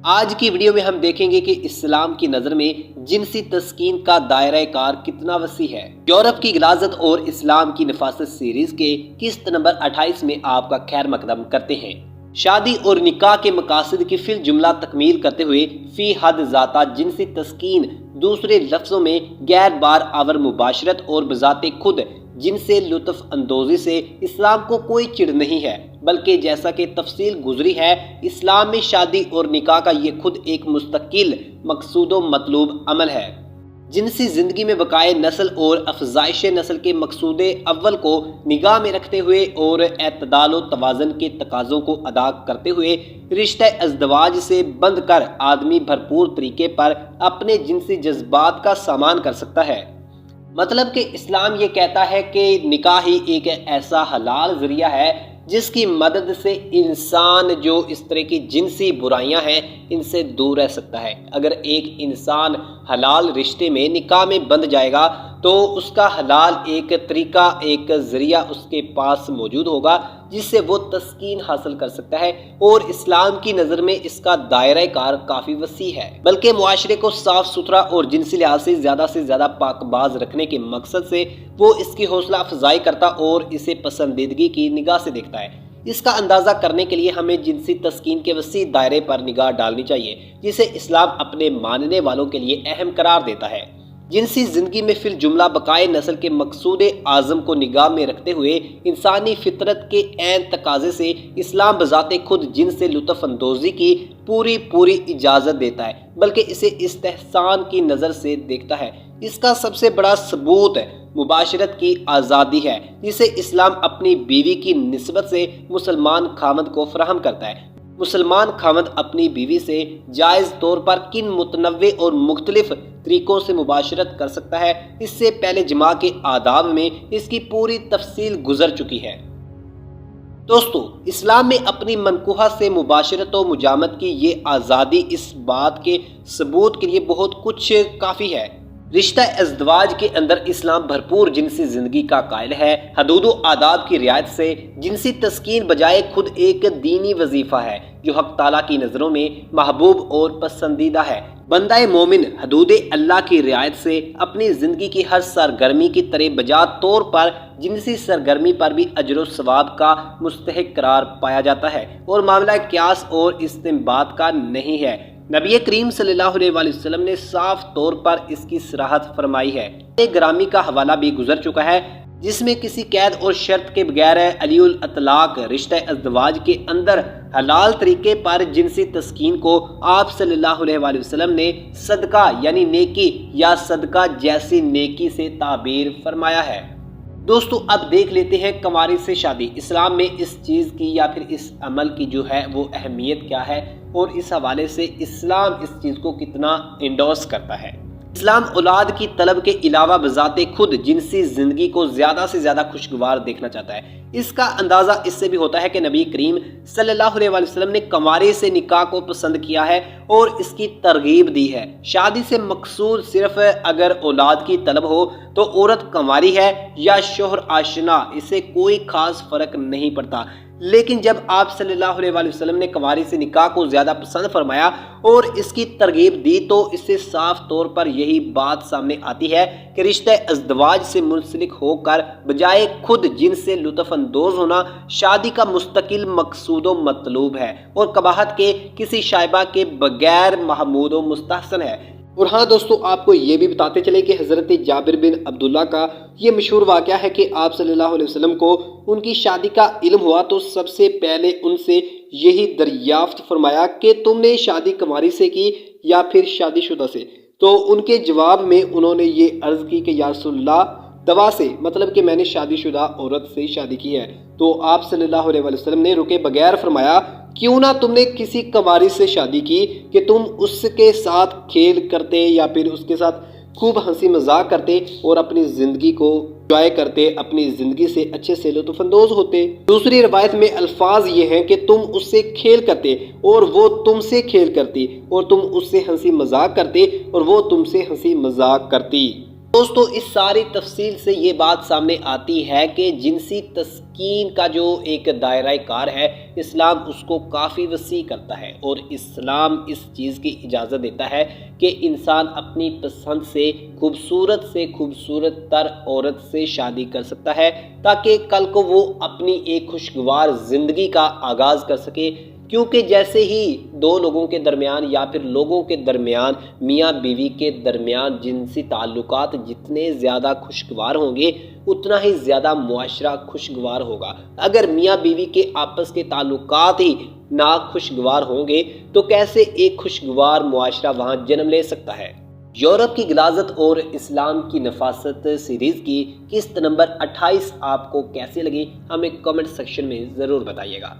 آج کی ویڈیو میں ہم دیکھیں گے کہ اسلام کی نظر میں جنسی تسکین کا دائرہ کار کتنا وسیع ہے۔ یورپ کی غلاظت اور اسلام کی نفاست سیریز کے قسط نمبر 28 میں آپ کا خیر مقدم کرتے ہیں۔ شادی اور نکاح کے مقاصد کی فی الجملہ تکمیل کرتے ہوئے فی حد ذاتہ جنسی تسکین، دوسرے لفظوں میں غیر بار آور مباشرت اور بذات خود جن سے لطف اندوزی سے اسلام کو کوئی چڑ نہیں ہے، بلکہ جیسا کہ تفصیل گزری ہے، اسلام میں شادی اور نکاح کا یہ خود ایک مستقل مقصود و مطلوب عمل ہے۔ جنسی زندگی میں بقائے نسل اور افزائش نسل کے مقصود اول کو نگاہ میں رکھتے ہوئے اور اعتدال و توازن کے تقاضوں کو ادا کرتے ہوئے رشتہ ازدواج سے بند کر آدمی بھرپور طریقے پر اپنے جنسی جذبات کا سامان کر سکتا ہے۔ مطلب کہ اسلام یہ کہتا ہے کہ نکاح ہی ایک ایسا حلال ذریعہ ہے جس کی مدد سے انسان جو اس طرح کی جنسی برائیاں ہیں ان سے دور رہ سکتا ہے۔ اگر ایک انسان حلال رشتے میں نکاح میں بندھ جائے گا تو اس کا حلال ایک طریقہ، ایک ذریعہ اس کے پاس موجود ہوگا جس سے وہ تسکین حاصل کر سکتا ہے، اور اسلام کی نظر میں اس کا دائرہ کار کافی وسیع ہے، بلکہ معاشرے کو صاف ستھرا اور جنسی لحاظ سے زیادہ پاک باز رکھنے کے مقصد سے وہ اس کی حوصلہ افزائی کرتا اور اسے پسندیدگی کی نگاہ سے دیکھتا ہے۔ اس کا اندازہ کرنے کے لیے ہمیں جنسی تسکین کے وسیع دائرے پر نگاہ ڈالنی چاہیے جسے اسلام اپنے ماننے والوں کے لیے اہم قرار دیتا ہے۔ جنسی زندگی میں فی الجملہ بقائے نسل کے مقصود اعظم کو نگاہ میں رکھتے ہوئے انسانی فطرت کے عین تقاضے سے اسلام بذات خود جن سے لطف اندوزی کی پوری اجازت دیتا ہے، بلکہ اسے استحسان کی نظر سے دیکھتا ہے۔ اس کا سب سے بڑا ثبوت مباشرت کی آزادی ہے جسے اسلام اپنی بیوی کی نسبت سے مسلمان خامد کو فراہم کرتا ہے۔ مسلمان خامد اپنی بیوی سے جائز طور پر کن متنوع اور مختلف طریقوں سے مباشرت کر سکتا ہے، اس سے پہلے جماع کے آداب میں اس کی پوری تفصیل گزر چکی ہے۔ دوستو، اسلام میں اپنی منکوحہ سے مباشرت و مجامت کی یہ آزادی اس بات کے ثبوت کے لیے بہت کچھ کافی ہے۔ رشتہ ازدواج کے اندر اسلام بھرپور جنسی زندگی کا قائل ہے۔ حدود و آداب کی رعایت سے جنسی تسکین بجائے خود ایک دینی وظیفہ ہے جو حق تعالیٰ کی نظروں میں محبوب اور پسندیدہ ہے۔ بندہ مومن حدود اللہ کی رعایت سے اپنی زندگی کی ہر سرگرمی کی طرح بجا طور پر جنسی سرگرمی پر بھی اجر و ثواب کا مستحق قرار پایا جاتا ہے، اور معاملہ قیاس اور استنباط کا نہیں ہے۔ نبی کریم صلی اللہ علیہ وسلم نے صاف طور پر اس کی صراحت فرمائی ہے۔ ایک گرامی کا حوالہ بھی گزر چکا ہے جس میں کسی قید اور شرط کے بغیر علی الاطلاق رشتہ ازدواج کے اندر حلال طریقے پر جنسی تسکین کو آپ صلی اللہ علیہ وسلم نے صدقہ یعنی نیکی یا صدقہ جیسی نیکی سے تعبیر فرمایا ہے۔ دوستو، اب دیکھ لیتے ہیں کنواری سے شادی اسلام میں اس چیز کی یا پھر اس عمل کی جو ہے وہ اہمیت کیا ہے، اور اس حوالے سے اسلام اس چیز کو کتنا انڈورس کرتا ہے۔ اسلام اولاد کی طلب کے علاوہ بذات خود جنسی زندگی کو زیادہ سے زیادہ خوشگوار دیکھنا چاہتا ہے۔ اس کا اندازہ اس سے بھی ہوتا ہے کہ نبی کریم صلی اللہ علیہ وسلم نے کنواری سے نکاح کو پسند کیا ہے اور اس کی ترغیب دی ہے۔ شادی سے مقصود صرف اگر اولاد کی طلب ہو تو عورت کنواری ہے یا شوہر آشنا، اسے کوئی خاص فرق نہیں پڑتا، لیکن جب آپ صلی اللہ علیہ وسلم نے کنواری سے نکاح کو زیادہ پسند فرمایا اور اس کی ترغیب دی تو اس سے صاف طور پر یہی بات سامنے آتی ہے کہ رشتہ ازدواج سے منسلک ہو کر بجائے خود جن سے لطف اندوز ہونا شادی کا مستقل مقصود و مطلوب ہے، اور قباحت کے کسی شائبہ کے بغیر محمود و مستحسن ہے۔ اور ہاں دوستو، آپ کو یہ بھی بتاتے چلے کہ حضرت جابر بن عبداللہ کا یہ مشہور واقعہ ہے کہ آپ صلی اللہ علیہ وسلم کو ان کی شادی کا علم ہوا تو سب سے پہلے ان سے یہی دریافت فرمایا کہ تم نے شادی کنواری سے کی یا پھر شادی شدہ سے؟ تو ان کے جواب میں انہوں نے یہ عرض کی کہ یا رسول اللہ، دوا سے، مطلب کہ میں نے شادی شدہ عورت سے شادی کی ہے۔ تو آپ صلی اللہ علیہ وسلم نے رکے بغیر فرمایا، کیوں نہ تم نے کسی کنواری سے شادی کی کہ تم اس کے ساتھ کھیل کرتے یا پھر اس کے ساتھ خوب ہنسی مذاق کرتے اور اپنی زندگی کو انجوائے کرتے، اپنی زندگی سے اچھے سے لطف اندوز ہوتے۔ دوسری روایت میں الفاظ یہ ہیں کہ تم اس سے کھیل کرتے اور وہ تم سے کھیل کرتی، اور تم اس سے ہنسی مذاق کرتے اور وہ تم سے ہنسی مذاق کرتی۔ دوستو اس ساری تفصیل سے یہ بات سامنے آتی ہے کہ جنسی تسکین کا جو ایک دائرہ کار ہے اسلام اس کو کافی وسیع کرتا ہے، اور اسلام اس چیز کی اجازت دیتا ہے کہ انسان اپنی پسند سے خوبصورت تر عورت سے شادی کر سکتا ہے تاکہ کل کو وہ اپنی ایک خوشگوار زندگی کا آغاز کر سکے، کیونکہ جیسے ہی دو لوگوں کے درمیان یا پھر لوگوں کے درمیان، میاں بیوی کے درمیان جنسی تعلقات جتنے زیادہ خوشگوار ہوں گے اتنا ہی زیادہ معاشرہ خوشگوار ہوگا۔ اگر میاں بیوی کے آپس کے تعلقات ہی ناخوشگوار ہوں گے تو کیسے ایک خوشگوار معاشرہ وہاں جنم لے سکتا ہے؟ یورپ کی غلاظت اور اسلام کی نفاست سیریز کی قسط نمبر 28 آپ کو کیسے لگی ہمیں کمنٹ سیکشن میں ضرور بتائیے گا۔